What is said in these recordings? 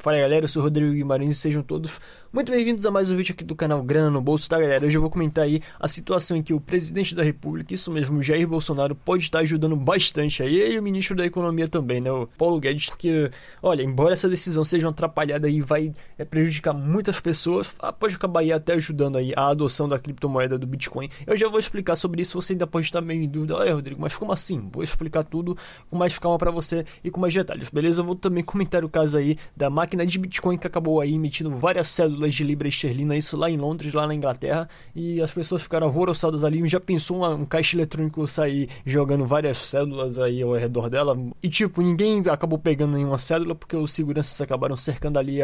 Fala galera, eu sou o Rodrigo Guimarães e sejam todos muito bem-vindos a mais um vídeo aqui do canal Grana no Bolso, tá galera? Hoje eu vou comentar aí a situação em que o presidente da república, isso mesmo, Jair Bolsonaro, pode estar ajudando bastante aí, e o ministro da economia também, né, o Paulo Guedes, porque, olha, embora essa decisão seja uma atrapalhada e vai prejudicar muitas pessoas, pode acabar aí até ajudando aí a adoção da criptomoeda do Bitcoin. Eu já vou explicar sobre isso, você ainda pode estar meio em dúvida, olha Rodrigo, mas como assim? Vou explicar tudo com mais calma pra você e com mais detalhes, beleza? Eu vou também comentar o caso aí da máquina de Bitcoin que acabou aí emitindo várias cédulas de libra esterlina, isso lá em Londres, lá na Inglaterra, e as pessoas ficaram alvoroçadas ali. Já pensou um caixa eletrônico sair jogando várias cédulas aí ao redor dela? E tipo, ninguém acabou pegando nenhuma cédula porque os seguranças acabaram cercando ali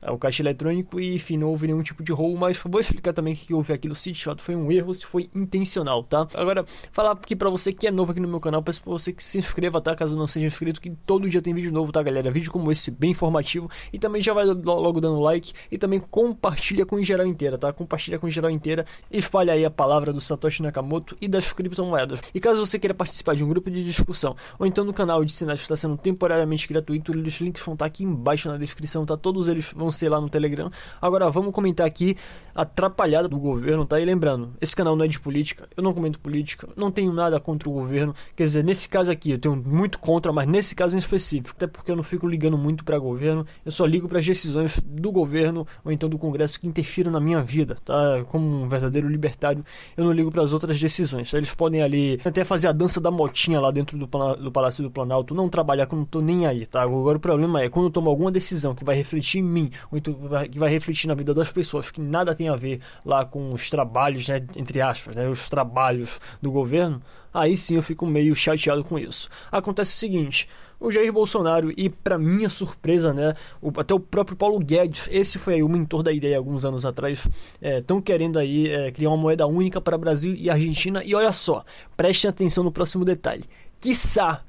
o caixa eletrônico e enfim, não houve nenhum tipo de roubo, mas vou explicar também o que houve aquilo, se de fato foi um erro, se foi intencional, tá? Agora, falar aqui pra você que é novo aqui no meu canal, peço pra você que se inscreva, tá? Caso não seja inscrito, que todo dia tem vídeo novo, tá galera? Vídeo como esse, bem informativo, e também já vai logo dando like, e também compartilha com geral inteira, tá? Compartilha com geral inteira, espalha aí a palavra do Satoshi Nakamoto e das criptomoedas. E caso você queira participar de um grupo de discussão, ou então no canal de sinais que está sendo temporariamente gratuito, os links vão estar aqui embaixo na descrição, tá? Todos eles vão ser lá no Telegram. Agora vamos comentar aqui a atrapalhada do governo, tá? E lembrando, esse canal não é de política, eu não comento política, não tenho nada contra o governo, quer dizer, nesse caso aqui eu tenho muito contra, mas nesse caso em específico, até porque eu não fico ligando muito para governo, eu só ligo para as decisões do governo ou então do Congresso que interfiram na minha vida, tá? Como um verdadeiro libertário, eu não ligo para as outras decisões. Eles podem ali até fazer a dança da motinha lá dentro do Palácio do Planalto, não trabalhar que eu não tô nem aí, tá? Agora o problema é quando eu tomo alguma decisão que vai refletir em mim, ou então que vai refletir na vida das pessoas, que nada tem a ver lá com os trabalhos, né, entre aspas, né, os trabalhos do governo, aí sim eu fico meio chateado com isso. Acontece o seguinte, o Jair Bolsonaro e, para minha surpresa, né, até o próprio Paulo Guedes, esse foi aí o mentor da ideia alguns anos atrás, estão querendo aí criar uma moeda única para Brasil e Argentina, e olha só, prestem atenção no próximo detalhe, quiçá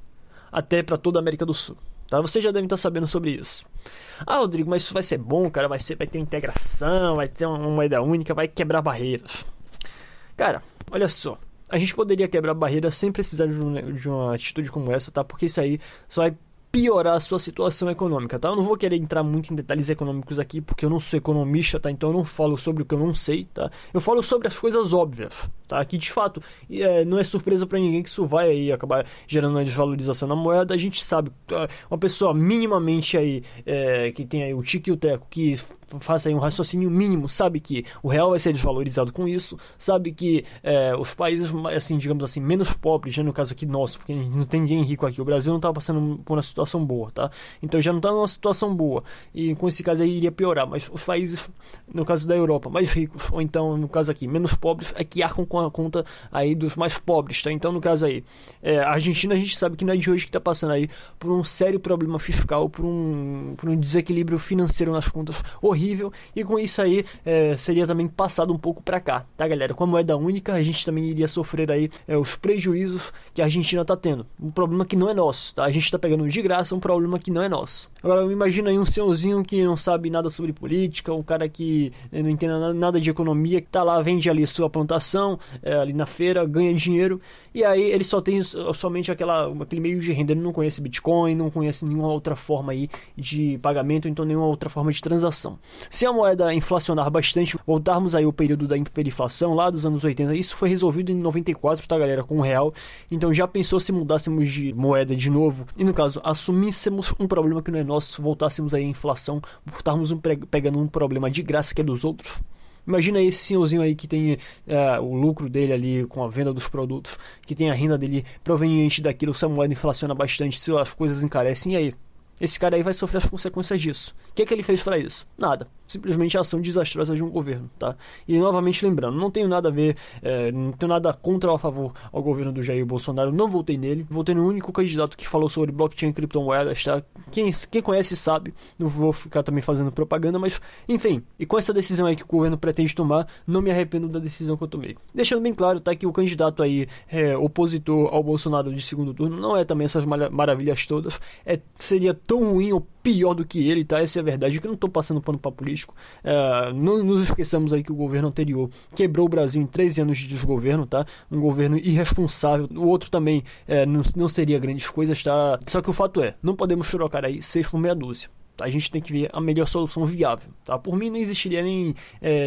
até para toda a América do Sul, tá? Você já deve estar sabendo sobre isso. Ah, Rodrigo, mas isso vai ser bom, cara, vai ter integração, vai ter uma moeda única, vai quebrar barreiras. Cara, olha só, a gente poderia quebrar barreiras sem precisar de uma atitude como essa, tá? Porque isso aí só vai piorar a sua situação econômica, tá? Eu não vou querer entrar muito em detalhes econômicos aqui, porque eu não sou economista, tá? Então eu não falo sobre o que eu não sei, tá? Eu falo sobre as coisas óbvias, tá? Que de fato não é surpresa pra ninguém que isso vai aí acabar gerando uma desvalorização na moeda. A gente sabe, uma pessoa minimamente aí, que tem aí o tique e o teco, que faça aí um raciocínio mínimo, sabe que o real vai ser desvalorizado com isso, sabe que os países, assim, digamos assim, menos pobres, já no caso aqui nosso, porque não tem ninguém rico aqui, o Brasil não tá passando por uma situação boa, tá? Então já não tá numa situação boa, e com esse caso aí iria piorar, mas os países, no caso da Europa, mais ricos, ou então no caso aqui, menos pobres, é que arcam com a conta aí dos mais pobres, tá? Então no caso aí, a Argentina, a gente sabe que não é de hoje que tá passando aí por um sério problema fiscal, por um desequilíbrio financeiro nas contas horrível, e com isso aí seria também passado um pouco para cá, tá galera? Com a moeda única a gente também iria sofrer aí os prejuízos que a Argentina tá tendo, um problema que não é nosso, tá? A gente tá pegando de graça um problema que não é nosso. Agora imagina aí um senhorzinho que não sabe nada sobre política, um cara que não entende nada de economia, que tá lá, vende ali sua plantação ali na feira, ganha dinheiro, e aí ele só tem somente aquele meio de renda, ele não conhece Bitcoin, não conhece nenhuma outra forma aí de pagamento, então nenhuma outra forma de transação. Se a moeda inflacionar bastante, voltarmos aí ao período da hiperinflação lá dos anos 80, isso foi resolvido em 94, tá galera, com o real. Então já pensou se mudássemos de moeda de novo, e no caso, assumíssemos um problema que não é nosso, voltássemos aí à inflação, voltarmos pegando um problema de graça que é dos outros? Imagina esse senhorzinho aí que tem o lucro dele ali com a venda dos produtos, que tem a renda dele proveniente daquilo, se a moeda inflaciona bastante, se as coisas encarecem, e aí? Esse cara aí vai sofrer as consequências disso. O que é que ele fez para isso? Nada. Simplesmente a ação desastrosa de um governo, tá? E novamente lembrando, não tenho nada a ver, não tenho nada contra ou a favor ao governo do Jair Bolsonaro, não votei nele, votei no único candidato que falou sobre blockchain e criptomoedas, tá? Quem conhece sabe, não vou ficar também fazendo propaganda, mas enfim, e com essa decisão aí que o governo pretende tomar, não me arrependo da decisão que eu tomei. Deixando bem claro, tá, que o candidato aí opositor ao Bolsonaro de segundo turno não é também essas maravilhas todas, seria tão ruim ou pior do que ele, tá? Essa é a verdade, que eu não tô passando pano pra político. Não nos esqueçamos aí que o governo anterior quebrou o Brasil em 13 anos de desgoverno, tá? Um governo irresponsável. O outro também não seria grandes coisas, tá? Só que o fato não podemos trocar aí 6 por meia dúzia. A gente tem que ver a melhor solução viável, tá? Por mim não existiria nem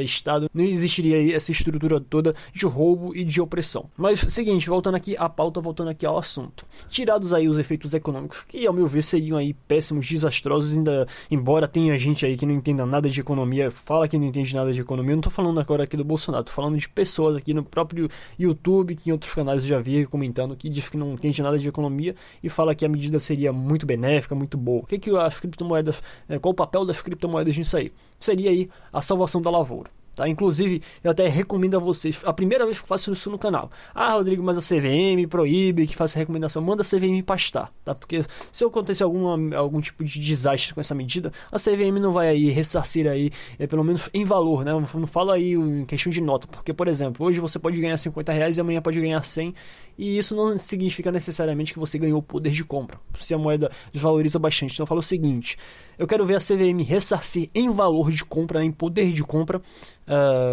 Estado, não existiria essa estrutura toda de roubo e de opressão. Mas, seguinte, voltando aqui à pauta, voltando aqui ao assunto. Tirados aí os efeitos econômicos, que ao meu ver seriam aí péssimos, desastrosos, ainda, embora tenha gente aí que não entenda nada de economia, fala que não entende nada de economia, eu não tô falando agora aqui do Bolsonaro, tô falando de pessoas aqui no próprio YouTube, que em outros canais eu já vi comentando, que diz que não entende nada de economia e fala que a medida seria muito benéfica, muito boa. O que as criptomoedas, qual o papel das criptomoedas nisso aí? Seria aí a salvação da lavoura. Tá? Inclusive, eu até recomendo a vocês, a primeira vez que eu faço isso no canal. Ah, Rodrigo, mas a CVM proíbe que faça recomendação. Manda a CVM pastar, tá? Porque se acontecer algum tipo de desastre com essa medida, a CVM não vai aí ressarcir aí, pelo menos em valor, né? Não fala aí em questão de nota, porque, por exemplo, hoje você pode ganhar R$50 e amanhã pode ganhar 100, e isso não significa necessariamente que você ganhou o poder de compra, se a moeda desvaloriza bastante. Então eu falo o seguinte, eu quero ver a CVM ressarcir em valor de compra, em poder de compra,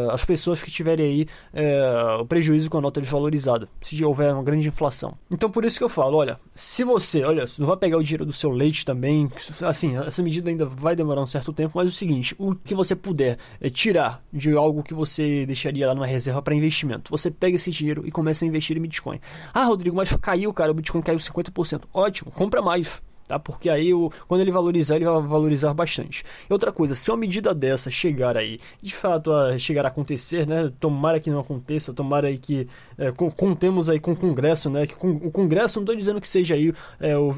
as pessoas que tiverem aí o prejuízo com a nota desvalorizada, se houver uma grande inflação. Então por isso que eu falo, olha, se você não vai pegar o dinheiro do seu leite também, assim, essa medida ainda vai demorar um certo tempo, mas é o seguinte, o que você puder tirar de algo que você deixaria lá numa reserva para investimento, você pega esse dinheiro e começa a investir em Bitcoin. Ah, Rodrigo, mas caiu, cara, o Bitcoin caiu 50%. Ótimo, compra mais. Tá? Porque aí, quando ele valorizar, ele vai valorizar bastante. E outra coisa, se uma medida dessa chegar aí, de fato, chegar a acontecer, né? Tomara que não aconteça, tomara aí que contemos aí com o Congresso, né? Que o Congresso, não estou dizendo que seja aí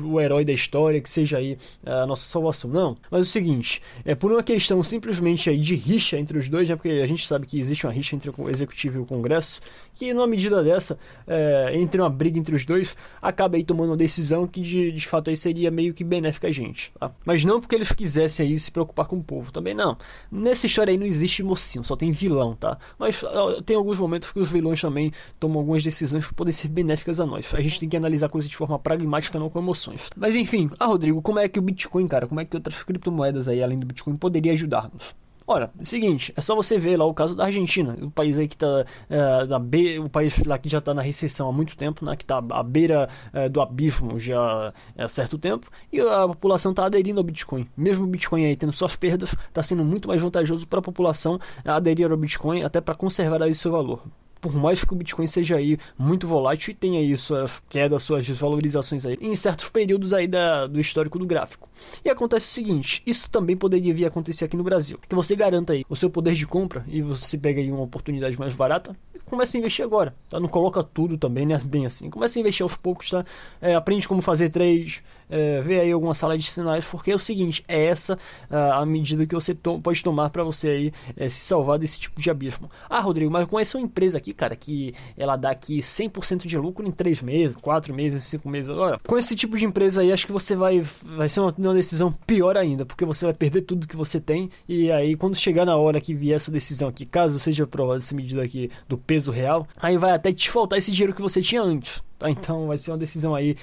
o herói da história, que seja aí a nossa salvação, não. Mas é o seguinte, por uma questão simplesmente aí de rixa entre os dois, né? Porque a gente sabe que existe uma rixa entre o Executivo e o Congresso, que numa medida dessa, entre uma briga entre os dois, acaba aí tomando uma decisão que de fato aí seria meio que benéfica a gente, tá? Mas não porque eles quisessem aí se preocupar com o povo, também não. Nessa história aí não existe mocinho, só tem vilão, tá? Mas tem alguns momentos que os vilões também tomam algumas decisões que podem ser benéficas a nós. A gente tem que analisar coisas de forma pragmática, não com emoções. Mas enfim, Rodrigo, como é que o Bitcoin, cara, como é que outras criptomoedas aí, além do Bitcoin, poderia ajudar-nos? Ora, é o seguinte, é só você ver lá o caso da Argentina, o país aí que está o país lá que já está na recessão há muito tempo, né, que está à beira do abismo já há certo tempo, e a população está aderindo ao Bitcoin. Mesmo o Bitcoin aí tendo suas perdas, está sendo muito mais vantajoso para a população aderir ao Bitcoin, até para conservar aí seu valor. Por mais que o Bitcoin seja aí muito volátil e tenha aí suas quedas, suas desvalorizações aí em certos períodos aí do histórico do gráfico. E acontece o seguinte, isso também poderia vir a acontecer aqui no Brasil, que você garanta aí o seu poder de compra e você pega aí uma oportunidade mais barata e começa a investir agora, tá? Não coloca tudo também, né? Bem assim, começa a investir aos poucos, tá? Aprende como fazer trade, vê aí alguma sala de sinais, porque é o seguinte, é essa a medida que você pode tomar para você aí se salvar desse tipo de abismo. Ah, Rodrigo, mas com essa empresa aqui, cara, que ela dá aqui 100% de lucro em 3 meses, 4 meses, 5 meses. Olha, com esse tipo de empresa aí, acho que você vai ser uma decisão pior ainda, porque você vai perder tudo que você tem, e aí quando chegar na hora que vier essa decisão aqui, caso seja aprovada essa medida aqui do peso real, aí vai até te faltar esse dinheiro que você tinha antes, tá? Então vai ser uma decisão aí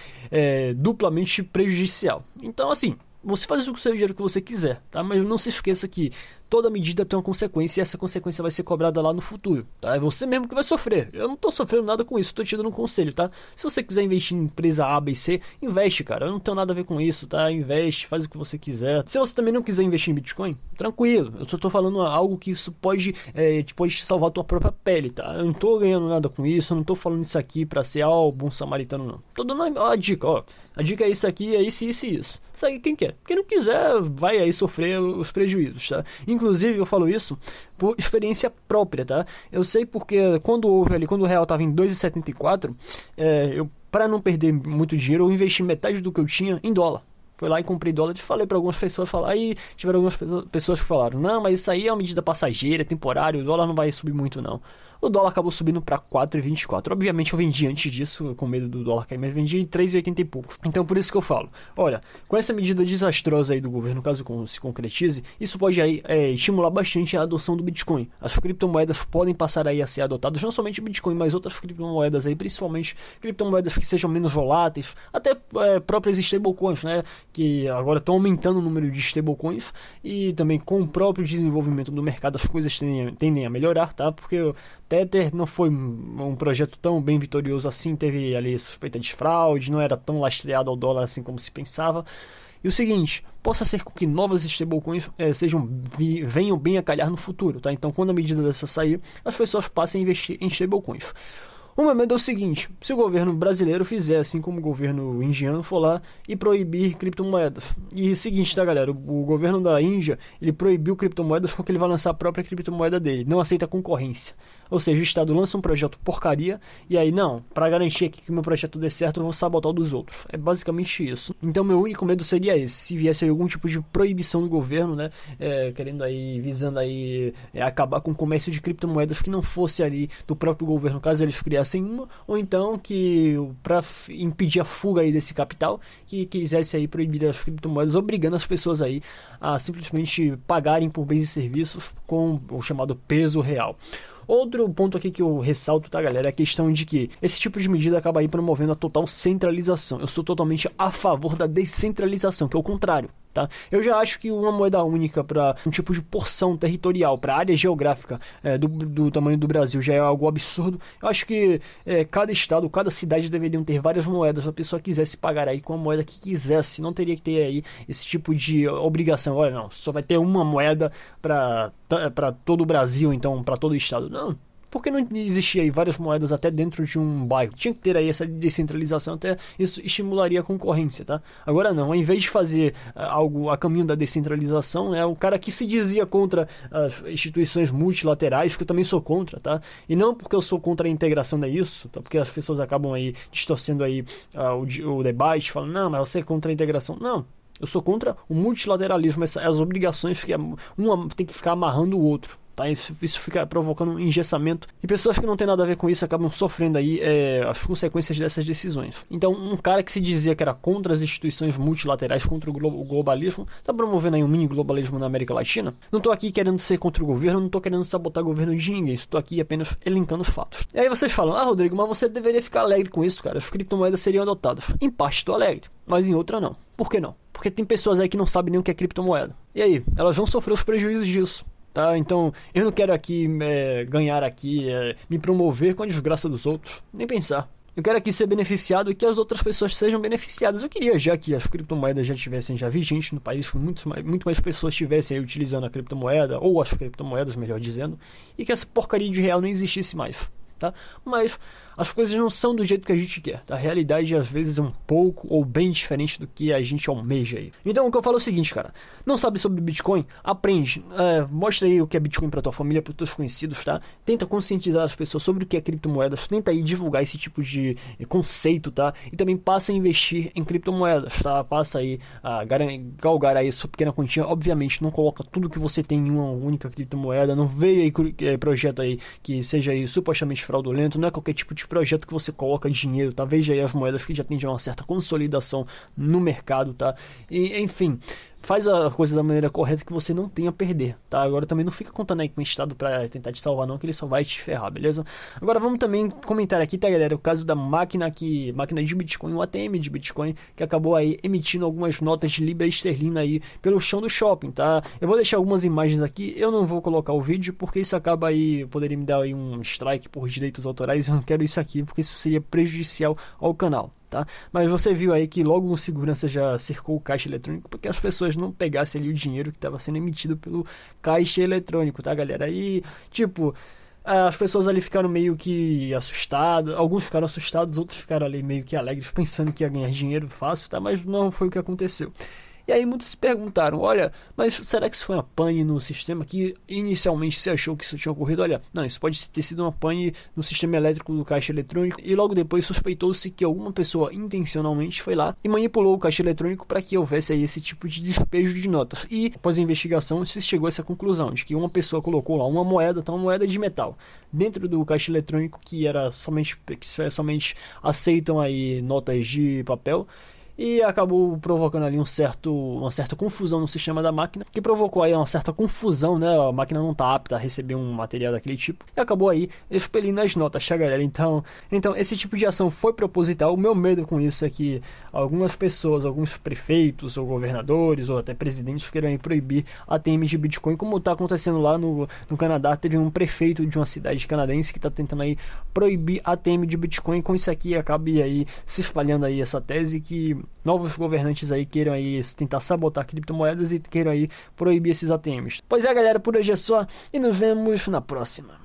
duplamente prejudicial. Então assim, você faz o seu dinheiro que você quiser, tá? Mas não se esqueça que toda medida tem uma consequência e essa consequência vai ser cobrada lá no futuro, tá? É você mesmo que vai sofrer. Eu não tô sofrendo nada com isso, tô te dando um conselho, tá? Se você quiser investir em empresa A, B e C, investe, cara. Eu não tenho nada a ver com isso, tá? Investe, faz o que você quiser. Se você também não quiser investir em Bitcoin, tranquilo. Eu só tô falando algo que isso pode te salvar a tua própria pele, tá? Eu não tô ganhando nada com isso, eu não tô falando isso aqui pra ser bom samaritano, não. Tô dando a dica, ó. A dica é isso aqui, é isso, isso e isso. Segue quem quer. Quem não quiser, vai aí sofrer os prejuízos, tá? Inclusive, eu falo isso por experiência própria, tá? Eu sei porque quando o real tava em 2,74, para não perder muito dinheiro, eu investi metade do que eu tinha em dólar. Fui lá e comprei dólar e falei para algumas pessoas, aí tiveram algumas pessoas que falaram, não, mas isso aí é uma medida passageira, temporária, o dólar não vai subir muito não. O dólar acabou subindo para 4,24. Obviamente eu vendi antes disso, com medo do dólar cair, mas vendi em 3,80 e pouco. Então por isso que eu falo, olha, com essa medida desastrosa aí do governo, caso se concretize, isso pode aí estimular bastante a adoção do Bitcoin. As criptomoedas podem passar aí a ser adotadas, não somente o Bitcoin, mas outras criptomoedas aí, principalmente criptomoedas que sejam menos voláteis, até próprias stablecoins, né, que agora estão aumentando o número de stablecoins e também com o próprio desenvolvimento do mercado as coisas tendem a melhorar, tá? Porque o Tether não foi um projeto tão bem vitorioso assim, teve ali suspeita de fraude, não era tão lastreado ao dólar assim como se pensava. E o seguinte, possa ser que novas stablecoins venham bem a calhar no futuro, tá? Então, quando a medida dessa sair, as pessoas passem a investir em stablecoins. O meu medo é o seguinte: se o governo brasileiro fizer assim como o governo indiano for lá e proibir criptomoedas. E é o seguinte, tá, galera? O governo da Índia, ele proibiu criptomoedas porque ele vai lançar a própria criptomoeda dele, não aceita concorrência. Ou seja, o Estado lança um projeto porcaria e aí, não, para garantir aqui que o meu projeto dê certo, eu vou sabotar o dos outros. É basicamente isso. Então, meu único medo seria esse: se viesse aí algum tipo de proibição do governo, né, querendo aí, visando aí acabar com o comércio de criptomoedas que não fosse ali do próprio governo, caso eles criassem uma, ou então que, para impedir a fuga aí desse capital, que quisesse aí proibir as criptomoedas, obrigando as pessoas aí a simplesmente pagarem por bens e serviços com o chamado peso real. Outro ponto aqui que eu ressalto, tá, galera, é a questão de que esse tipo de medida acaba aí promovendo a total centralização. Eu sou totalmente a favor da descentralização, que é o contrário, tá? Eu já acho que uma moeda única para um tipo de porção territorial, para área geográfica do tamanho do Brasil já é algo absurdo. Eu acho que cada estado, cada cidade deveriam ter várias moedas. Se a pessoa quisesse pagar aí com a moeda que quisesse, não teria que ter aí esse tipo de obrigação. Olha, não, só vai ter uma moeda para todo o Brasil, então para todo o estado. Não. Porque não existia aí várias moedas até dentro de um bairro? Tinha que ter aí essa descentralização, até isso estimularia a concorrência, tá? Agora não, ao invés de fazer algo a caminho da descentralização, o cara que se dizia contra as instituições multilaterais, que eu também sou contra, tá? E não porque eu sou contra a integração, não é isso, tá? Porque as pessoas acabam aí distorcendo aí o debate, falando, não, mas você é contra a integração. Não. Eu sou contra o multilateralismo, as obrigações que uma tem que ficar amarrando o outro. Tá? Isso fica provocando um engessamento e pessoas que não tem nada a ver com isso acabam sofrendo aí as consequências dessas decisões. Então, um cara que se dizia que era contra as instituições multilaterais, contra o globalismo, tá promovendo aí um mini globalismo na América Latina. Não tô aqui querendo ser contra o governo, não tô querendo sabotar o governo de ninguém, estou aqui apenas elencando os fatos. E aí vocês falam, Rodrigo, mas você deveria ficar alegre com isso, cara, as criptomoedas seriam adotadas. Em parte estou alegre, mas em outra não. Por que não? Porque tem pessoas aí que não sabem nem o que é criptomoeda. E aí, elas vão sofrer os prejuízos disso. Tá? Então, eu não quero aqui ganhar aqui, me promover com a desgraça dos outros, nem pensar. Eu quero aqui ser beneficiado e que as outras pessoas sejam beneficiadas. Eu queria já que as criptomoedas já tivessem vigentes no país, que muito mais pessoas estivessem aí utilizando a criptomoeda, ou as criptomoedas, melhor dizendo, e que essa porcaria de real não existisse mais. Tá? Mas as coisas não são do jeito que a gente quer, tá? A realidade às vezes é um pouco ou bem diferente do que a gente almeja aí. Então o que eu falo é o seguinte, cara: não sabe sobre Bitcoin? Aprende, mostra aí o que é Bitcoin pra tua família, pros teus conhecidos, tá? Tenta conscientizar as pessoas sobre o que é criptomoedas, tenta aí divulgar esse tipo de conceito, tá? E também passa a investir em criptomoedas, tá? Passa aí a galgar aí sua pequena quantia. Obviamente não coloca tudo que você tem em uma única criptomoeda, não veio aí projeto aí que seja aí supostamente fraudulento, não é qualquer tipo de projeto que você coloca dinheiro, tá? Veja aí as moedas que já têm uma certa consolidação no mercado, tá? E, enfim, faz a coisa da maneira correta que você não tenha a perder, tá? Agora também não fica contando aí com o Estado pra tentar te salvar não, que ele só vai te ferrar, beleza? Agora vamos também comentar aqui, tá, galera, o caso da máquina de Bitcoin, o ATM de Bitcoin, que acabou aí emitindo algumas notas de libra esterlina aí pelo chão do shopping, tá? Eu vou deixar algumas imagens aqui, eu não vou colocar o vídeo, porque isso acaba aí, poderia me dar aí um strike por direitos autorais, eu não quero isso aqui, porque isso seria prejudicial ao canal. Tá? Mas você viu aí que logo o segurança já cercou o caixa eletrônico porque as pessoas não pegassem ali o dinheiro que estava sendo emitido pelo caixa eletrônico, tá, galera? Aí, tipo, as pessoas ali ficaram meio que assustadas, alguns ficaram assustados, outros ficaram ali meio que alegres, pensando que ia ganhar dinheiro fácil, tá? Mas não foi o que aconteceu. E aí muitos se perguntaram, olha, mas será que isso foi uma pane no sistema que inicialmente se achou que isso tinha ocorrido? Olha, não, isso pode ter sido uma pane no sistema elétrico do caixa eletrônico e logo depois suspeitou-se que alguma pessoa intencionalmente foi lá e manipulou o caixa eletrônico para que houvesse aí esse tipo de despejo de notas. E após a investigação se chegou a essa conclusão de que uma pessoa colocou lá uma moeda de metal dentro do caixa eletrônico que somente aceitam aí notas de papel. E acabou provocando ali uma certa confusão no sistema da máquina, que provocou aí uma certa confusão, né? A máquina não tá apta a receber um material daquele tipo, e acabou aí expelindo as notas, tá, galera? Então esse tipo de ação foi proposital. O meu medo com isso é que algumas pessoas, alguns prefeitos ou governadores ou até presidentes queiram proibir ATMs de Bitcoin, como tá acontecendo lá no Canadá. Teve um prefeito de uma cidade canadense que tá tentando aí proibir ATM de Bitcoin. Com isso aqui acabe aí se espalhando aí essa tese que novos governantes aí queiram aí tentar sabotar criptomoedas e queiram aí proibir esses ATMs. Pois é, galera, por hoje é só e nos vemos na próxima.